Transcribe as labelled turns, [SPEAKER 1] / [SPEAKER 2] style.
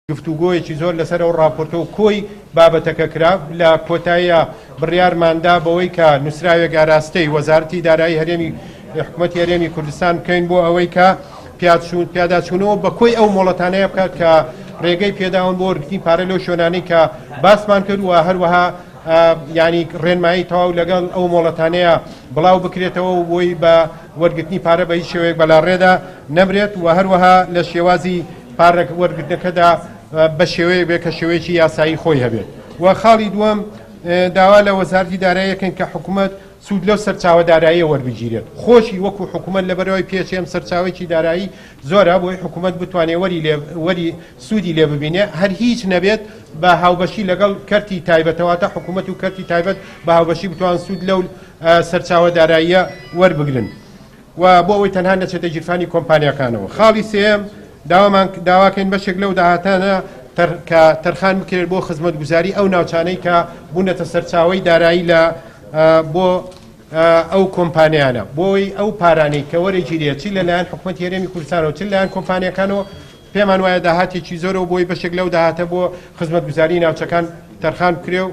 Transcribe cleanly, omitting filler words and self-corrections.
[SPEAKER 1] گفتوگۆیەکی زۆر لەسەر ئەو ڕاپۆرتە و کۆی بابەتەکە کرا لە کۆتاییە بڕیارماندا بەوەی کە نووسراوێک ئاراستەی وەزارەتی دارایی هەرێمی حکوومەتی هەرێمی کوردستان بکەین بۆ ئەوەی کە پیاداچوونەوە بە کۆی ئەو مۆڵەتانەیە بکات کە ڕێگەی پێداون بۆ وەرگرتنی پارە لەو شوێنانەی کە باسمان کردووە هەروەها ینی ڕێنمایی تەواو لەگەڵ ئەو مۆڵەتانەیە بڵاو بکرێتەوە و بۆی بە وەرگرتنی پارە بە هیچ شێوەیەک بەلاڕێدا نەبرێت و هەروەها لە شێوازی پارە وەرگرتنەکەدا بە شێوەیە بێت کە شێوەیەکی یاسایی خۆی هەبێت و خاڵی دووەم داوا لە وەزارەتی داراییەکەن کە حکوومەت سوود لەو سەرچاوە داراییە وەربگیرێت خۆشی وەکو حکوومەت لەبەرەوەی پێچێم سەرچاوێکی دارایی زۆرە بۆی حکوومەت بتوانێت وەری سوودی لێ ببینێ هەر هیچ نەبێت بە هاوبەشی لەگەڵ کەرتی تایبەتەوەتە حکوومەت و کەرتی تایبەت بە هاوبەشی بتوان سوود لەو سەرچاوە داراییە وەربگرن و بۆ ئەوەی تەنها نەچێتە گیرفانی کۆمپانیەکانەوە. خاڵی سێم داواکەین بەشێک لەو داهاتانە کە تەرخان بکرێت بۆ خزمەتگوزاری ئەو ناوچانەی کە بوونەتە سەرچاوەی دارایی لە بۆ ئەو کۆمپانیانە بۆی ئەو پارانەی کە وەرەگیرێت چی لەلایەن حکوومەتی هەرێمی کوردستانەوە چ لەلایەن کۆمپانیەکانەوە پێمان وایە داهاتێکی زۆرە و بۆی بەشێک لەو داهاتە بۆ خزمەتگوزاری ناوچەکان تەرخان بکرێ و